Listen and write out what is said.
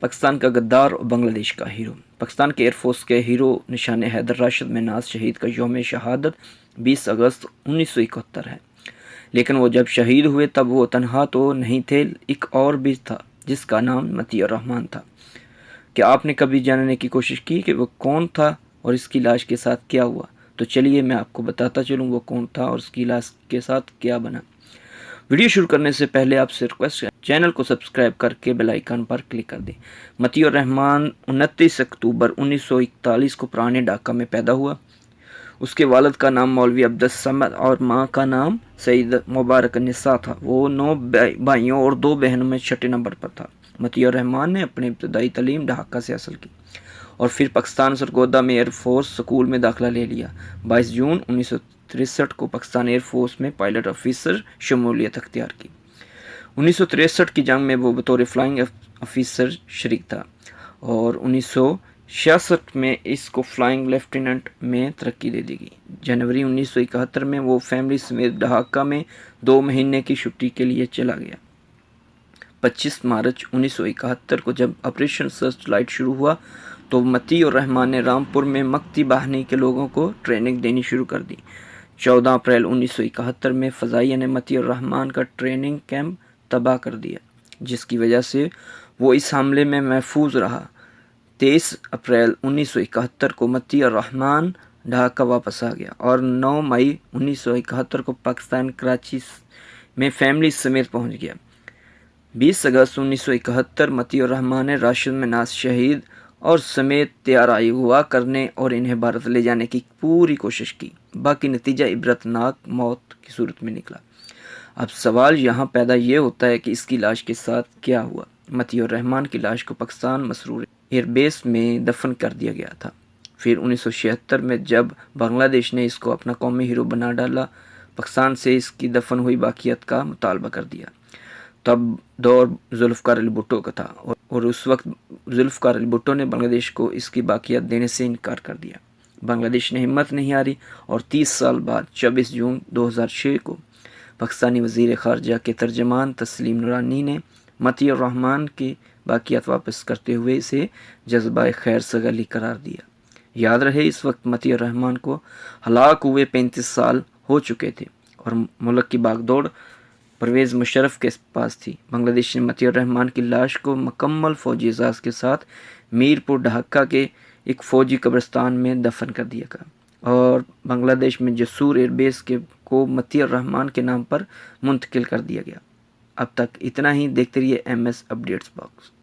پاکستان کا غدار اور بنگلہ دیش کا ہیرو۔ پاکستان کے ایئر فورس کے ہیرو نشان حیدر راشد میں ناز شہید کا یوم شہادت 20 اگست 1971 ہے، لیکن وہ جب شہید ہوئے تب وہ تنہا تو نہیں تھے، ایک اور بھی تھا جس کا نام مطیع الرحمان تھا۔ کیا آپ نے کبھی جاننے کی کوشش کی کہ وہ کون تھا اور اس کی لاش کے ساتھ کیا ہوا؟ تو چلیے میں آپ کو بتاتا چلوں وہ کون تھا اور اس کی لاش کے ساتھ کیا بنا۔ ویڈیو شروع کرنے سے پہلے آپ سے ریکویسٹ ہے چینل کو سبسکرائب کر کے بیل آئیکن پر کلک کر دیں۔ مطیع الرحمان 29 اکتوبر 1941 کو پرانے ڈھاکہ میں پیدا ہوا۔ اس کے والد کا نام مولوی عبدالصمد اور ماں کا نام سید مبارک النساء تھا۔ وہ 9 بھائیوں اور 2 بہنوں میں چھٹے نمبر پر تھا۔ مطیع الرحمان نے اپنی ابتدائی تعلیم ڈھاکہ سے حاصل کی اور پھر پاکستان سرگودا میں ایئر فورس اسکول میں داخلہ لے لیا۔ 22 جون 1963 کو پاکستان ایئر فورس میں پائلٹ آفیسر شمولیت اختیار کی۔ 1963 کی جنگ میں وہ بطور فلائنگ آفیسر شریک تھا اور 1966 میں اس کو فلائنگ لیفٹیننٹ میں ترقی دے دی گئی۔ جنوری 1971 میں وہ فیملی سمیت ڈھاکہ میں 2 مہینے کی چھٹی کے لیے چلا گیا۔ 25 مارچ 1971 کو جب آپریشن سرچ لائٹ شروع ہوا تو مطیع الرحمان نے رامپور میں مکتی باہنی کے لوگوں کو ٹریننگ دینی شروع کر دی۔ 14 اپریل 1971 میں فضائیہ نے مطیع الرحمان کا ٹریننگ کیمپ تباہ کر دیا، جس کی وجہ سے وہ اس حملے میں محفوظ رہا۔ 23 اپریل 1971 کو مطیع الرحمان ڈھاکہ واپس آ گیا اور 9 مئی 1971 کو پاکستان کراچی میں فیملی سمیت پہنچ گیا۔ 20 اگست 1971 مطیع الرحمان نے راشد میں ناز شہید اور سمیت تیار اغوا کرنے اور انہیں بھارت لے جانے کی پوری کوشش کی، باقی نتیجہ عبرت ناک موت کی صورت میں نکلا۔ اب سوال یہاں پیدا یہ ہوتا ہے کہ اس کی لاش کے ساتھ کیا ہوا؟ مطیع الرحمان کی لاش کو پاکستان مسرور ایئر بیس میں دفن کر دیا گیا تھا۔ پھر 1976 میں جب بنگلہ دیش نے اس کو اپنا قومی ہیرو بنا ڈالا، پاکستان سے اس کی دفن ہوئی باقیات کا مطالبہ کر دیا۔ تب دور ذوالفقار علی بھٹو کا تھا اور اس وقت ذوالفقار علی بھٹو نے بنگلہ دیش کو اس کی باقیات دینے سے انکار کر دیا۔ بنگلہ دیش نے ہمت نہیں ہاری اور 30 سال بعد 26 جون 2006 کو پاکستانی وزیر خارجہ کے ترجمان تسلیم نورانی نے مطیع الرحمان کی باقیات واپس کرتے ہوئے اسے جذبہ خیر سگالی قرار دیا۔ یاد رہے اس وقت مطیع الرحمان کو ہلاک ہوئے 35 سال ہو چکے تھے اور ملک کی باغ دوڑ پرویز مشرف کے پاس تھی۔ بنگلہ دیش نے مطیع الرحمان کی لاش کو مکمل فوجی اعزاز کے ساتھ میرپور ڈھاکہ کے ایک فوجی قبرستان میں دفن کر دیا گیا اور بنگلہ دیش میں جسور ایئر بیس کو مطیع الرحمان کے نام پر منتقل کر دیا گیا۔ اب تک اتنا ہی، دیکھتے رہیے MS اپڈیٹس باکس۔